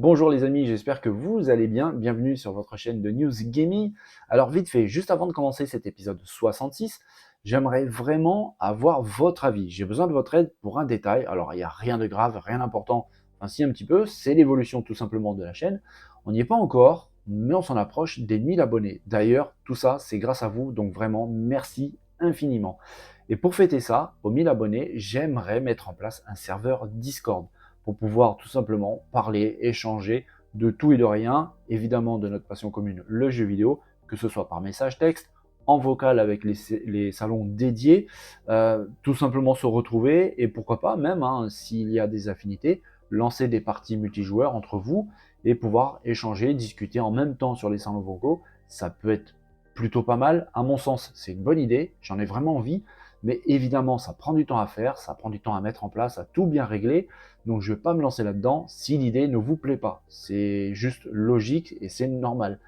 Bonjour les amis, j'espère que vous allez bien. Bienvenue sur votre chaîne de News Gaming. Alors vite fait, juste avant de commencer cet épisode 66, j'aimerais vraiment avoir votre avis. J'ai besoin de votre aide pour un détail. Alors il n'y a rien de grave, rien d'important, ainsi un petit peu, c'est l'évolution tout simplement de la chaîne. On n'y est pas encore, mais on s'en approche des 1000 abonnés. D'ailleurs, tout ça, c'est grâce à vous, donc vraiment merci infiniment. Et pour fêter ça, aux 1000 abonnés, j'aimerais mettre en place un serveur Discord pour pouvoir tout simplement parler, échanger de tout et de rien, évidemment de notre passion commune, le jeu vidéo, que ce soit par message texte, en vocal avec les salons dédiés, tout simplement se retrouver et pourquoi pas même, s'il y a des affinités, lancer des parties multijoueurs entre vous et pouvoir échanger, discuter en même temps sur les salons vocaux. Ça peut être plutôt pas mal. À mon sens, c'est une bonne idée, j'en ai vraiment envie, mais évidemment, ça prend du temps à faire, ça prend du temps à mettre en place, à tout bien régler. Donc je ne vais pas me lancer là-dedans si l'idée ne vous plaît pas. C'est juste logique et c'est normal.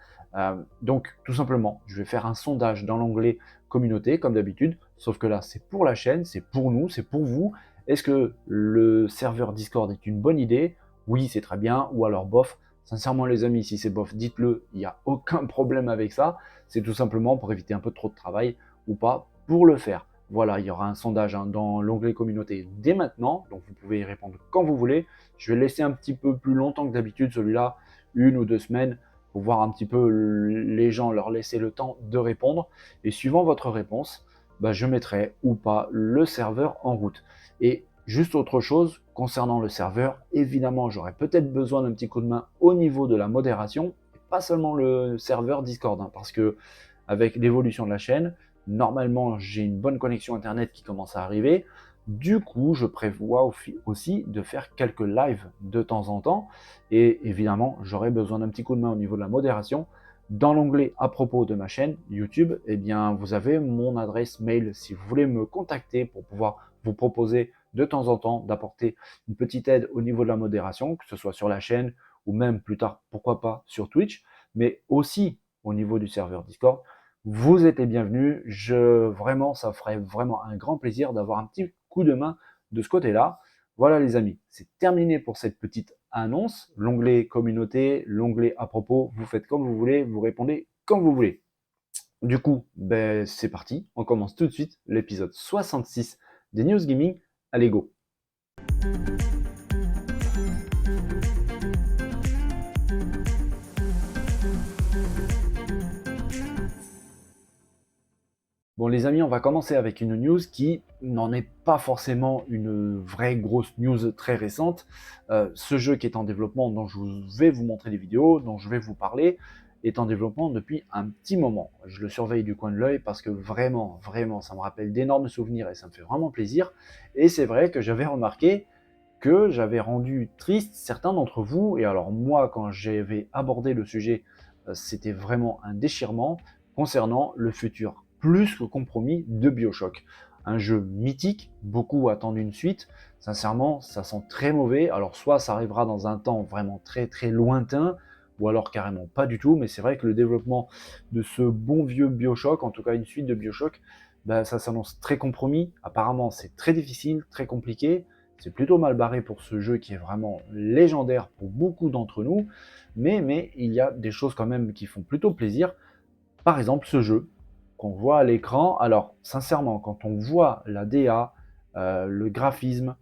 Donc tout simplement, je vais faire un sondage dans l'onglet communauté comme d'habitude, sauf que là c'est pour la chaîne, c'est pour nous, c'est pour vous. Est-ce que le serveur Discord est une bonne idée? Oui, c'est très bien, ou alors bof. Sincèrement les amis, si c'est bof, dites-le, il n'y a aucun problème avec ça. C'est tout simplement pour éviter un peu trop de travail ou pas pour le faire. Voilà, il y aura un sondage dans l'onglet communauté dès maintenant, donc vous pouvez y répondre quand vous voulez. Je vais laisser un petit peu plus longtemps que d'habitude celui-là, 1 ou 2 semaines, pour voir un petit peu les gens, leur laisser le temps de répondre. Et suivant votre réponse, je mettrai ou pas le serveur en route. Et juste autre chose, concernant le serveur, évidemment, j'aurai peut-être besoin d'un petit coup de main au niveau de la modération, et pas seulement le serveur Discord, parce que avec l'évolution de la chaîne, normalement, j'ai une bonne connexion Internet qui commence à arriver. Du coup, je prévois aussi de faire quelques lives de temps en temps. Et évidemment, j'aurai besoin d'un petit coup de main au niveau de la modération. Dans l'onglet à propos de ma chaîne YouTube, eh bien, vous avez mon adresse mail si vous voulez me contacter pour pouvoir vous proposer de temps en temps d'apporter une petite aide au niveau de la modération, que ce soit sur la chaîne ou même plus tard, pourquoi pas, sur Twitch, mais aussi au niveau du serveur Discord. Vous êtes les bienvenus. Vraiment, ça ferait vraiment un grand plaisir d'avoir un petit coup de main de ce côté-là. Voilà les amis, c'est terminé pour cette petite annonce. L'onglet communauté, l'onglet à propos, vous faites comme vous voulez, vous répondez quand vous voulez. Du coup, c'est parti. On commence tout de suite l'épisode 66 des News Gaming. Allez, go! Bon les amis, on va commencer avec une news qui n'en est pas forcément une vraie grosse news très récente. Ce jeu qui est en développement, dont je vais vous montrer des vidéos, dont je vais vous parler, est en développement depuis un petit moment. Je le surveille du coin de l'œil parce que vraiment, ça me rappelle d'énormes souvenirs et ça me fait vraiment plaisir. Et c'est vrai que j'avais remarqué que j'avais rendu triste certains d'entre vous. Et alors moi, quand j'avais abordé le sujet, c'était vraiment un déchirement concernant le futur plus que compromis de BioShock. Un jeu mythique, beaucoup attendent une suite. Sincèrement, ça sent très mauvais. Alors soit ça arrivera dans un temps vraiment très très lointain, ou alors carrément pas du tout. Mais c'est vrai que le développement de ce bon vieux BioShock, en tout cas une suite de BioShock, ça s'annonce très compromis. Apparemment, c'est très difficile, très compliqué. C'est plutôt mal barré pour ce jeu qui est vraiment légendaire pour beaucoup d'entre nous. Mais il y a des choses quand même qui font plutôt plaisir. Par exemple, ce jeu qu'on voit à l'écran. Alors, sincèrement, quand on voit la DA, le graphisme,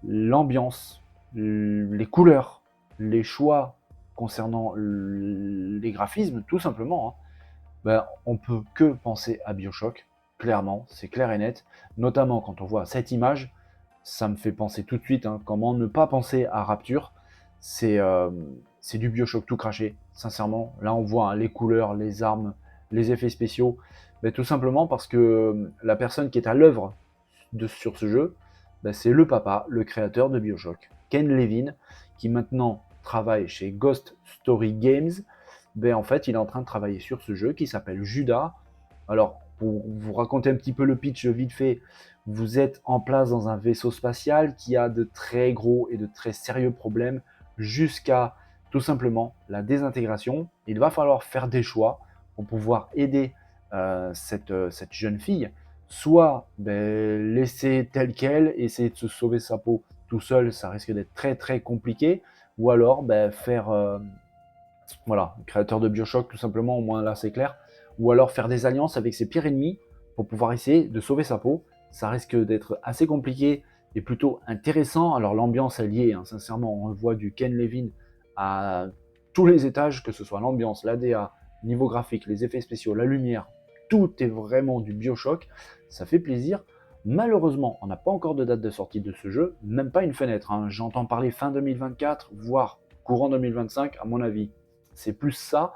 l'ambiance, les couleurs, les choix concernant les graphismes, tout simplement, on peut que penser à BioShock. Clairement, c'est clair et net. Notamment quand on voit cette image, ça me fait penser tout de suite, comment ne pas penser à Rapture. C'est du BioShock tout craché, sincèrement. Là, on voit les couleurs, les armes, les effets spéciaux. Tout simplement parce que la personne qui est à l'œuvre sur ce jeu, c'est le papa, le créateur de BioShock, Ken Levine, qui maintenant travaille chez Ghost Story Games. En fait, il est en train de travailler sur ce jeu qui s'appelle Judas. Alors, pour vous raconter un petit peu le pitch vite fait, vous êtes en place dans un vaisseau spatial qui a de très gros et de très sérieux problèmes jusqu'à tout simplement la désintégration. Il va falloir faire des choix pour pouvoir aider cette jeune fille, soit laisser telle qu'elle, essayer de se sauver sa peau tout seul, ça risque d'être très très compliqué, ou alors faire, voilà, créateur de BioShock tout simplement, au moins là c'est clair, ou alors faire des alliances avec ses pires ennemis pour pouvoir essayer de sauver sa peau. Ça risque d'être assez compliqué et plutôt intéressant. Alors l'ambiance est liée, hein, sincèrement, on le voit du Ken Levin à tous les étages, que ce soit l'ambiance, l'ADA, niveau graphique, les effets spéciaux, la lumière, tout est vraiment du BioShock, ça fait plaisir. Malheureusement, on n'a pas encore de date de sortie de ce jeu, même pas une fenêtre, hein. J'entends parler fin 2024, voire courant 2025 à mon avis. C'est plus ça,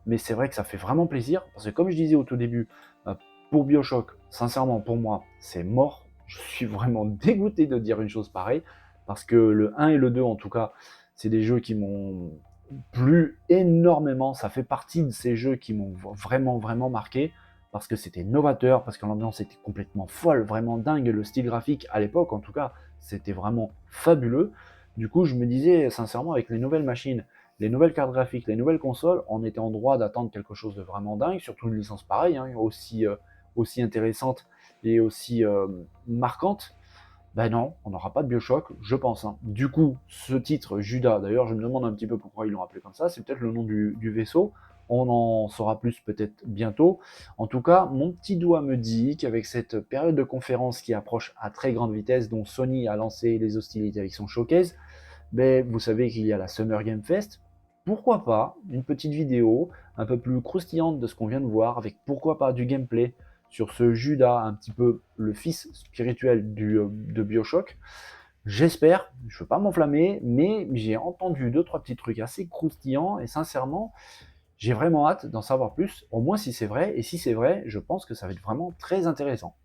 mais c'est vrai que ça fait vraiment plaisir, parce que comme je disais au tout début, pour BioShock, sincèrement pour moi, c'est mort. Je suis vraiment dégoûté de dire une chose pareille, parce que le 1 et le 2 en tout cas, c'est des jeux qui m'ont plu énormément. Ça fait partie de ces jeux qui m'ont vraiment marqué, parce que c'était novateur, parce que l'ambiance était complètement folle, vraiment dingue, le style graphique à l'époque en tout cas, c'était vraiment fabuleux. Du coup, je me disais sincèrement, avec les nouvelles machines, les nouvelles cartes graphiques, les nouvelles consoles, on était en droit d'attendre quelque chose de vraiment dingue, surtout une licence pareille, hein, aussi intéressante et aussi marquante. Ben non, on n'aura pas de BioShock, je pense, hein. Du coup, ce titre, Judas, d'ailleurs, je me demande un petit peu pourquoi ils l'ont appelé comme ça, c'est peut-être le nom du vaisseau. On en saura plus peut-être bientôt. En tout cas, mon petit doigt me dit qu'avec cette période de conférence qui approche à très grande vitesse, dont Sony a lancé les hostilités avec son showcase, ben, vous savez qu'il y a la Summer Game Fest. Pourquoi pas une petite vidéo un peu plus croustillante de ce qu'on vient de voir, avec pourquoi pas du gameplay sur ce Judas, un petit peu le fils spirituel de BioShock. J'espère, je ne veux pas m'enflammer, mais j'ai entendu deux, trois petits trucs assez croustillants et sincèrement, j'ai vraiment hâte d'en savoir plus, au moins si c'est vrai. Et si c'est vrai, je pense que ça va être vraiment très intéressant.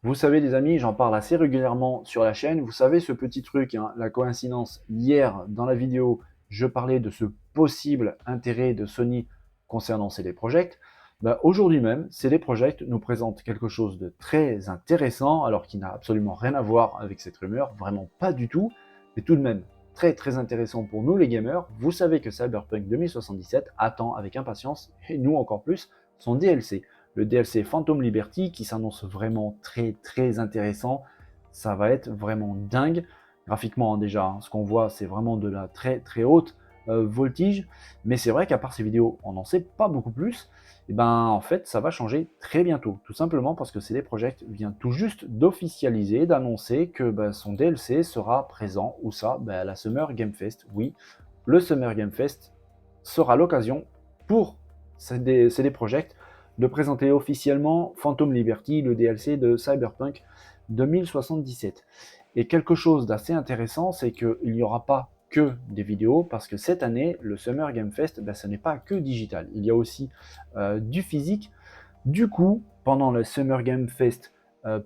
Vous savez les amis, j'en parle assez régulièrement sur la chaîne. Vous savez ce petit truc, hein, la coïncidence, hier dans la vidéo, je parlais de ce possible intérêt de Sony concernant CD Projekt. Bah, aujourd'hui même, CD Projekt nous présente quelque chose de très intéressant, alors qui n'a absolument rien à voir avec cette rumeur, vraiment pas du tout, mais tout de même très intéressant pour nous les gamers. Vous savez que Cyberpunk 2077 attend avec impatience, et nous encore plus, son DLC. Le DLC Phantom Liberty qui s'annonce vraiment très intéressant. Ça va être vraiment dingue. Graphiquement, hein, déjà, hein, ce qu'on voit, c'est vraiment de la très haute voltige. Mais c'est vrai qu'à part ces vidéos, on n'en sait pas beaucoup plus. Et ben, en fait, ça va changer très bientôt. Tout simplement parce que CD Projekt vient tout juste d'officialiser, d'annoncer que son DLC sera présent, où ça, à la Summer Game Fest. Oui, le Summer Game Fest sera l'occasion pour CD Projekt de présenter officiellement Phantom Liberty, le DLC de Cyberpunk 2077. Et quelque chose d'assez intéressant, c'est qu'il n'y aura pas que des vidéos, parce que cette année, le Summer Game Fest, ce n'est pas que digital. Il y a aussi du physique. Du coup, pendant le Summer Game Fest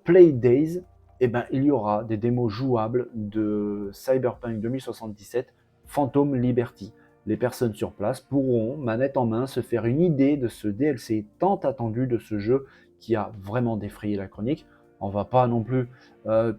Play Days, il y aura des démos jouables de Cyberpunk 2077 Phantom Liberty. Les personnes sur place pourront, manette en main, se faire une idée de ce DLC tant attendu de ce jeu qui a vraiment défrayé la chronique. On va pas non plus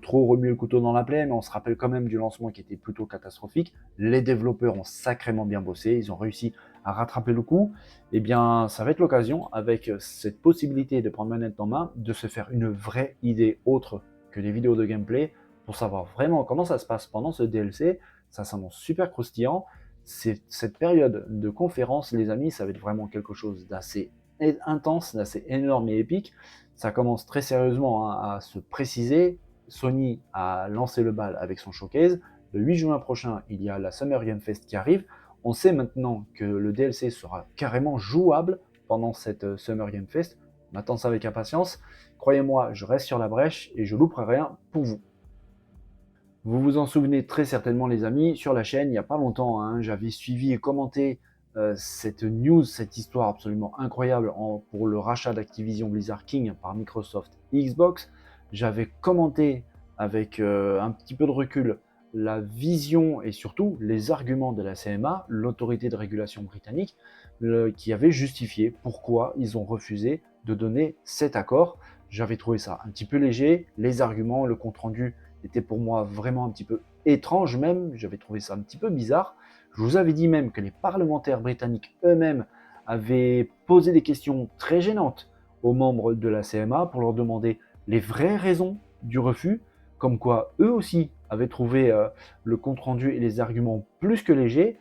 trop remuer le couteau dans la plaie, mais on se rappelle quand même du lancement qui était plutôt catastrophique. Les développeurs ont sacrément bien bossé, ils ont réussi à rattraper le coup. Eh bien, ça va être l'occasion, avec cette possibilité de prendre manette en main, de se faire une vraie idée autre que des vidéos de gameplay, pour savoir vraiment comment ça se passe pendant ce DLC. Ça s'annonce super croustillant. Cette période de conférence, les amis, ça va être vraiment quelque chose d'assez intense, d'assez énorme et épique. Ça commence très sérieusement à se préciser. Sony a lancé le bal avec son showcase. Le 8 juin prochain, il y a la Summer Game Fest qui arrive. On sait maintenant que le DLC sera carrément jouable pendant cette Summer Game Fest. On attend ça avec impatience. Croyez-moi, je reste sur la brèche et je louperai rien pour vous. Vous vous en souvenez très certainement les amis, sur la chaîne, il n'y a pas longtemps, hein, j'avais suivi et commenté cette news, cette histoire absolument incroyable pour le rachat d'Activision Blizzard King par Microsoft et Xbox. J'avais commenté avec un petit peu de recul la vision et surtout les arguments de la CMA, l'autorité de régulation britannique, qui avait justifié pourquoi ils ont refusé de donner cet accord. J'avais trouvé ça un petit peu léger, les arguments, le compte-rendu était pour moi vraiment un petit peu étrange même, j'avais trouvé ça un petit peu bizarre. Je vous avais dit même que les parlementaires britanniques eux-mêmes avaient posé des questions très gênantes aux membres de la CMA pour leur demander les vraies raisons du refus, comme quoi eux aussi avait trouvé le compte-rendu et les arguments plus que légers,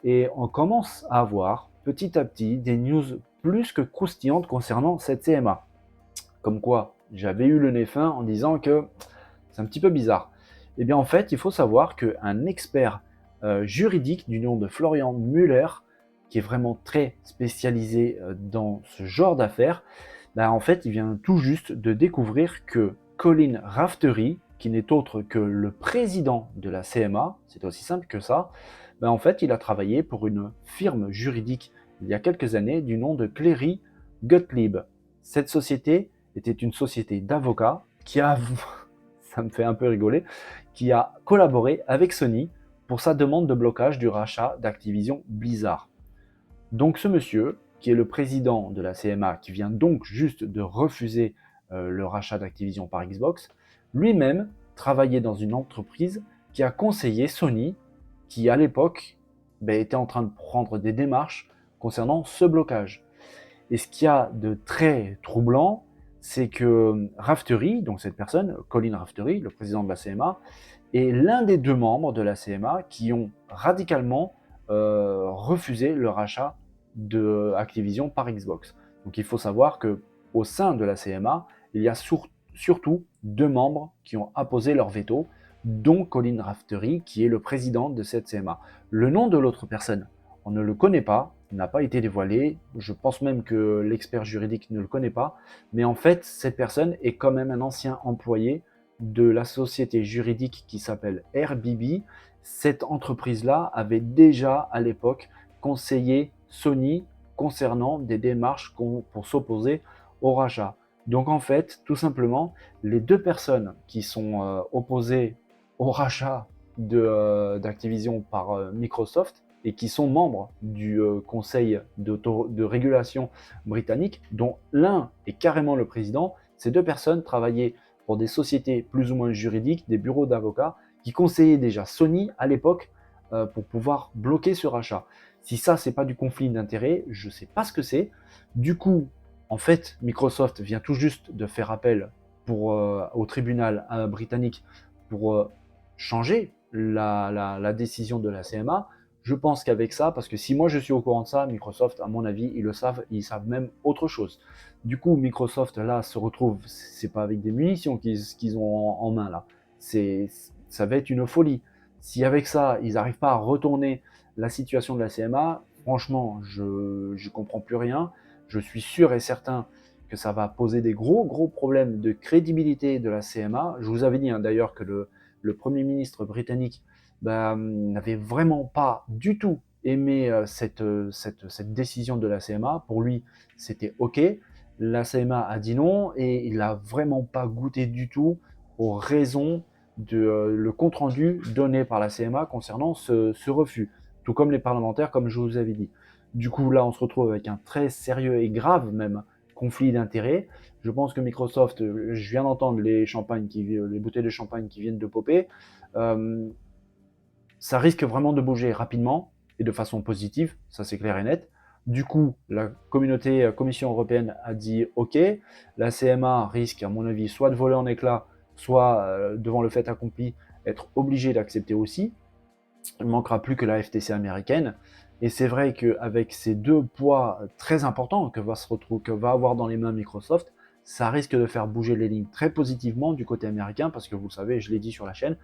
et on commence à avoir petit à petit des news plus que croustillantes concernant cette CMA. Comme quoi, j'avais eu le nez fin en disant que c'est un petit peu bizarre. Eh bien, en fait, il faut savoir qu'un expert juridique du nom de Florian Müller, qui est vraiment très spécialisé dans ce genre d'affaires, bah, en fait, il vient tout juste de découvrir que Colin Raftery, qui n'est autre que le président de la CMA, c'est aussi simple que ça, bah, en fait, il a travaillé pour une firme juridique il y a quelques années du nom de Cleary Gottlieb. Cette société était une société d'avocats qui a, ça me fait un peu rigoler, qui a collaboré avec Sony pour sa demande de blocage du rachat d'Activision Blizzard. Donc ce monsieur, qui est le président de la CMA, qui vient donc juste de refuser le rachat d'Activision par Xbox, lui-même travaillait dans une entreprise qui a conseillé Sony, qui à l'époque était en train de prendre des démarches concernant ce blocage. Et ce qu'il y a de très troublant, c'est que Raftery, donc cette personne, Colin Raftery, le président de la CMA, est l'un des deux membres de la CMA qui ont radicalement refusé le rachat de Activision par Xbox. Donc il faut savoir que au sein de la CMA, il y a surtout deux membres qui ont apposé leur veto, dont Colin Raftery, qui est le président de cette CMA. Le nom de l'autre personne, on ne le connaît pas, il n'a pas été dévoilé. Je pense même que l'expert juridique ne le connaît pas. Mais en fait, cette personne est quand même un ancien employé de la société juridique qui s'appelle RBB. Cette entreprise-là avait déjà à l'époque conseillé Sony concernant des démarches pour s'opposer au rachat. Donc en fait, tout simplement, les deux personnes qui sont opposées au rachat d'Activision par Microsoft et qui sont membres du conseil de régulation britannique, dont l'un est carrément le président, ces deux personnes travaillaient pour des sociétés plus ou moins juridiques, des bureaux d'avocats, qui conseillaient déjà Sony à l'époque pour pouvoir bloquer ce rachat. Si ça, c'est pas du conflit d'intérêts, je sais pas ce que c'est. Du coup, en fait, Microsoft vient tout juste de faire appel au tribunal britannique pour changer la décision de la CMA. Je pense qu'avec ça, parce que si moi je suis au courant de ça, Microsoft, à mon avis, ils savent même autre chose. Du coup, Microsoft, là, se retrouve, c'est pas avec des munitions qu'ils ont en main, là. Ça va être une folie. Si avec ça, ils n'arrivent pas à retourner la situation de la CMA, franchement, je ne comprends plus rien. Je suis sûr et certain que ça va poser des gros problèmes de crédibilité de la CMA. Je vous avais dit d'ailleurs que le Premier ministre britannique n'avait vraiment pas du tout aimé cette décision de la CMA. Pour lui, c'était OK. La CMA a dit non et il n'a vraiment pas goûté du tout aux raisons le compte-rendu donné par la CMA concernant ce refus, tout comme les parlementaires, comme je vous avais dit. Du coup, là, on se retrouve avec un très sérieux et grave même conflit d'intérêts. Je pense que Microsoft, je viens d'entendre les bouteilles de champagne qui viennent de popper, ça risque vraiment de bouger rapidement et de façon positive, ça c'est clair et net. Du coup, la Commission européenne a dit OK, la CMA risque, à mon avis, soit de voler en éclats, soit, devant le fait accompli, être obligée d'accepter aussi. Il ne manquera plus que la FTC américaine. Et c'est vrai qu'avec ces deux poids très importants que va avoir dans les mains Microsoft, ça risque de faire bouger les lignes très positivement du côté américain, parce que vous le savez, je l'ai dit sur la chaîne,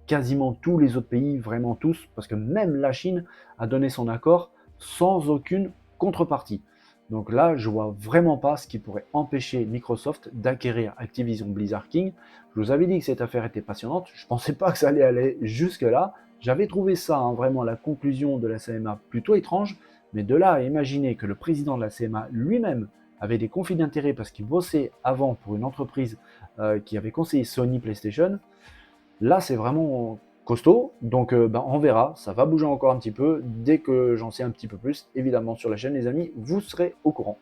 quasiment tous les autres pays, vraiment tous, parce que même la Chine a donné son accord sans aucune contrepartie. Donc là, je vois vraiment pas ce qui pourrait empêcher Microsoft d'acquérir Activision Blizzard King. Je vous avais dit que cette affaire était passionnante, je pensais pas que ça allait aller jusque-là. J'avais trouvé ça, vraiment, la conclusion de la CMA plutôt étrange, mais de là à imaginer que le président de la CMA lui-même avait des conflits d'intérêts parce qu'il bossait avant pour une entreprise qui avait conseillé Sony PlayStation, là c'est vraiment costaud, donc on verra, ça va bouger encore un petit peu. Dès que j'en sais un petit peu plus, évidemment sur la chaîne les amis, vous serez au courant.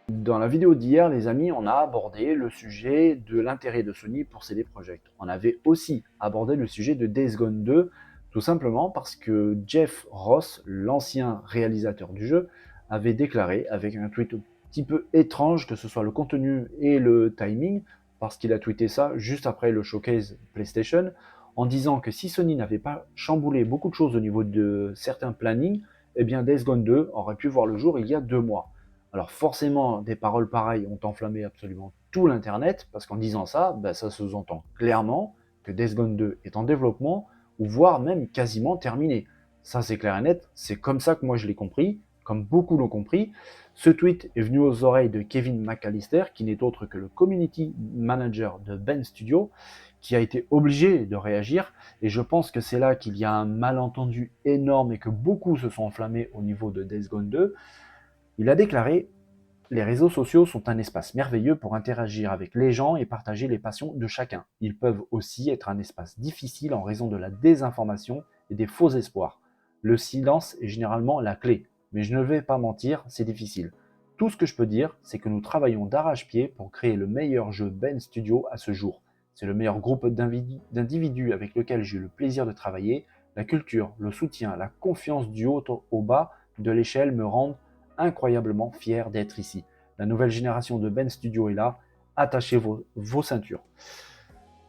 Dans la vidéo d'hier, les amis, on a abordé le sujet de l'intérêt de Sony pour CD Projekt. On avait aussi abordé le sujet de Days Gone 2, tout simplement parce que Jeff Ross, l'ancien réalisateur du jeu, avait déclaré avec un tweet un petit peu étrange, que ce soit le contenu et le timing, parce qu'il a tweeté ça juste après le showcase PlayStation, en disant que si Sony n'avait pas chamboulé beaucoup de choses au niveau de certains plannings, eh bien Days Gone 2 aurait pu voir le jour il y a 2 mois. Alors forcément, des paroles pareilles ont enflammé absolument tout l'Internet, parce qu'en disant ça, ça se sous-entend clairement que Days Gone 2 est en développement, ou voire même quasiment terminé. Ça c'est clair et net, c'est comme ça que moi je l'ai compris, comme beaucoup l'ont compris. Ce tweet est venu aux oreilles de Kevin McAllister, qui n'est autre que le community manager de Ben Studio, qui a été obligé de réagir, et je pense que c'est là qu'il y a un malentendu énorme et que beaucoup se sont enflammés au niveau de Days Gone 2. Il a déclaré: les réseaux sociaux sont un espace merveilleux pour interagir avec les gens et partager les passions de chacun. Ils peuvent aussi être un espace difficile en raison de la désinformation et des faux espoirs. Le silence est généralement la clé, mais je ne vais pas mentir, c'est difficile. Tout ce que je peux dire, c'est que nous travaillons d'arrache-pied pour créer le meilleur jeu Ben Studio à ce jour. C'est le meilleur groupe d'individus avec lequel j'ai eu le plaisir de travailler. La culture, le soutien, la confiance du haut au bas de l'échelle me rendent incroyablement fier d'être ici. La nouvelle génération de Ben Studio est là, attachez vos ceintures.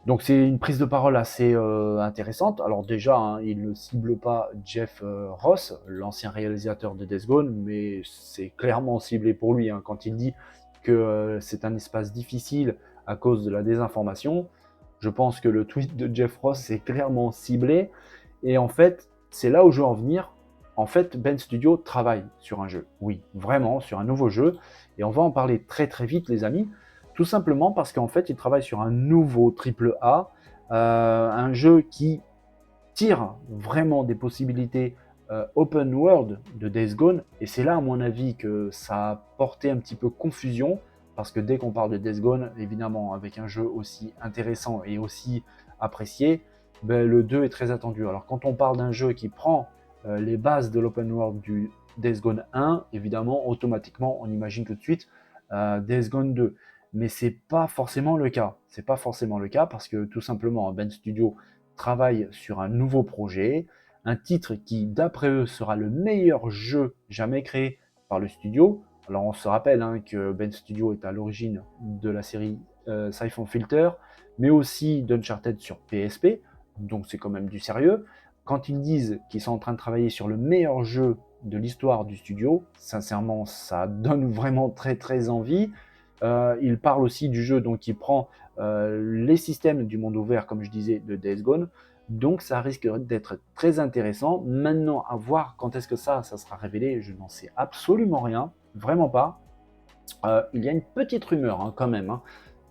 Donc c'est une prise de parole assez intéressante. Alors déjà, il ne cible pas Jeff Ross, l'ancien réalisateur de Days Gone, mais c'est clairement ciblé pour lui. Quand il dit que c'est un espace difficile à cause de la désinformation, je pense que le tweet de Jeff Ross est clairement ciblé. Et en fait, c'est là où je veux en venir. En fait, Ben Studio travaille sur un jeu. Oui, vraiment, sur un nouveau jeu. Et on va en parler très très vite, les amis. Tout simplement parce qu'en fait, il travaille sur un nouveau triple A, un jeu qui tire vraiment des possibilités open world de Days Gone. Et c'est là, à mon avis, que ça a porté un petit peu confusion. Parce que dès qu'on parle de Days Gone, évidemment, avec un jeu aussi intéressant et aussi apprécié, le 2 est très attendu. Alors quand on parle d'un jeu qui prend les bases de l'open world du Days Gone 1, évidemment, automatiquement, on imagine tout de suite Days Gone 2. Mais c'est pas forcément le cas. C'est pas forcément le cas parce que tout simplement, Ben Studio travaille sur un nouveau projet, un titre qui, d'après eux, sera le meilleur jeu jamais créé par le studio. Alors on se rappelle que Ben Studio est à l'origine de la série Siphon Filter, mais aussi d'Uncharted sur PSP, donc c'est quand même du sérieux. Quand ils disent qu'ils sont en train de travailler sur le meilleur jeu de l'histoire du studio, sincèrement, ça donne vraiment très très envie. Il parle aussi du jeu donc, qui prend les systèmes du monde ouvert, comme je disais, de Days Gone. Donc ça risque d'être très intéressant. Maintenant, à voir quand est-ce que ça sera révélé, je n'en sais absolument rien, vraiment pas. Il y a une petite rumeur quand même,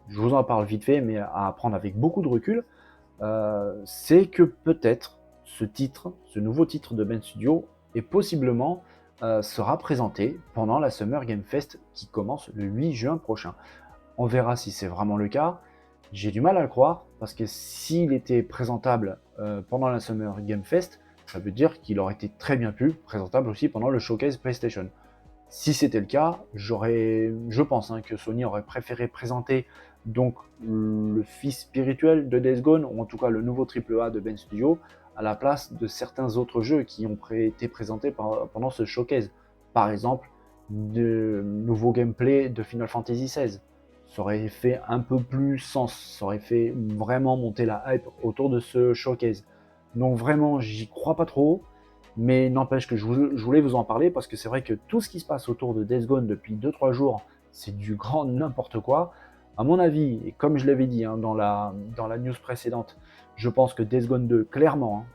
je vous en parle vite fait, mais à prendre avec beaucoup de recul. C'est que peut-être ce nouveau titre de Ben Studio est possiblement sera présenté pendant la Summer Game Fest qui commence le 8 juin prochain. On verra si c'est vraiment le cas. J'ai du mal à le croire parce que s'il était présentable pendant la Summer Game Fest, ça veut dire qu'il aurait été très bien pu présentable aussi pendant le showcase PlayStation. Si c'était le cas, je pense que Sony aurait préféré présenter donc le fils spirituel de Days Gone, ou en tout cas le nouveau AAA de Ben Studio, à la place de certains autres jeux qui ont été présentés pendant ce showcase. Par exemple, de nouveaux gameplay de Final Fantasy XVI. Ça aurait fait un peu plus sens, ça aurait fait vraiment monter la hype autour de ce showcase. Donc vraiment, j'y crois pas trop. Mais n'empêche que je voulais vous en parler parce que c'est vrai que tout ce qui se passe autour de Days Gone depuis 2-3 jours, c'est du grand n'importe quoi. À mon avis, et comme je l'avais dit dans la news précédente, je pense que Days Gone 2, clairement,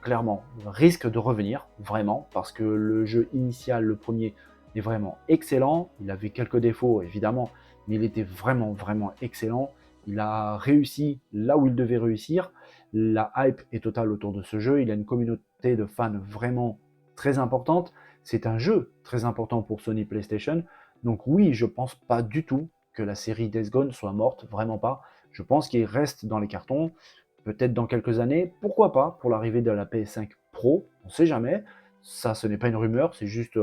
risque de revenir, vraiment, parce que le jeu initial, le premier, est vraiment excellent. Il avait quelques défauts, évidemment, mais il était vraiment, vraiment excellent. Il a réussi là où il devait réussir. La hype est totale autour de ce jeu. Il a une communauté de fans vraiment très importante. C'est un jeu très important pour Sony PlayStation. Donc oui, je pense pas du tout que la série Days Gone soit morte, vraiment pas. Je pense qu'il reste dans les cartons, peut-être dans quelques années, pourquoi pas, pour l'arrivée de la PS5 Pro, on sait jamais. Ça, ce n'est pas une rumeur, c'est juste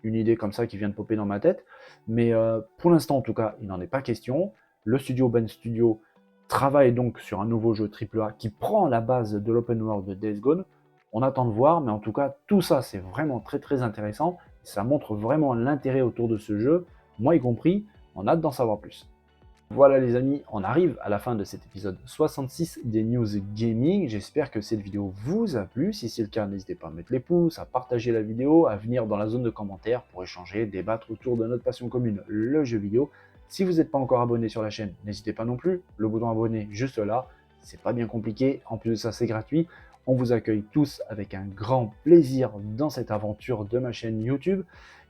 une idée comme ça qui vient de popper dans ma tête. Mais pour l'instant, en tout cas, il n'en est pas question. Le studio Ben Studio travaille donc sur un nouveau jeu AAA qui prend la base de l'open world de Days Gone. On attend de voir, mais en tout cas, tout ça, c'est vraiment très très intéressant. Ça montre vraiment l'intérêt autour de ce jeu, moi y compris. On a hâte d'en savoir plus. Voilà les amis, on arrive à la fin de cet épisode 66 des News Gaming. J'espère que cette vidéo vous a plu. Si c'est le cas, n'hésitez pas à mettre les pouces, à partager la vidéo, à venir dans la zone de commentaires pour échanger, débattre autour de notre passion commune, le jeu vidéo. Si vous n'êtes pas encore abonné sur la chaîne, n'hésitez pas non plus. Le bouton abonné juste là, c'est pas bien compliqué. En plus de ça, c'est gratuit. On vous accueille tous avec un grand plaisir dans cette aventure de ma chaîne YouTube.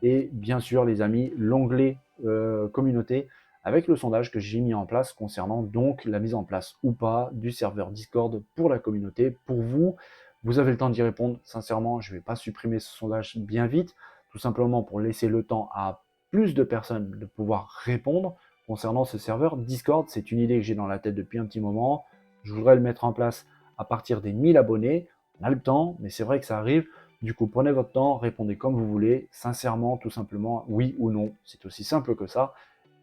Et bien sûr les amis, l'onglet communauté, avec le sondage que j'ai mis en place concernant donc la mise en place ou pas du serveur Discord pour la communauté. Pour vous, vous avez le temps d'y répondre. Sincèrement, je ne vais pas supprimer ce sondage bien vite, tout simplement pour laisser le temps à plus de personnes de pouvoir répondre concernant ce serveur Discord. C'est une idée que j'ai dans la tête depuis un petit moment. Je voudrais le mettre en place à partir des 1000 abonnés. On a le temps, mais c'est vrai que ça arrive. Du coup, prenez votre temps, répondez comme vous voulez, sincèrement, tout simplement, oui ou non. C'est aussi simple que ça.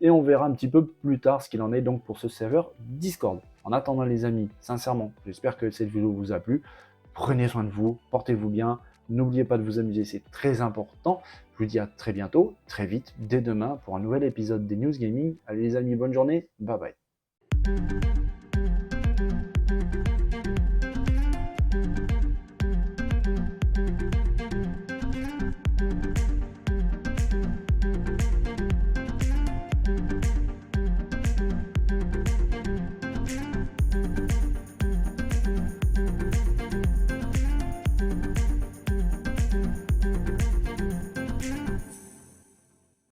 Et on verra un petit peu plus tard ce qu'il en est donc pour ce serveur Discord. En attendant les amis, sincèrement, j'espère que cette vidéo vous a plu. Prenez soin de vous, portez-vous bien. N'oubliez pas de vous amuser, c'est très important. Je vous dis à très bientôt, très vite, dès demain, pour un nouvel épisode des News Gaming. Allez les amis, bonne journée, bye bye.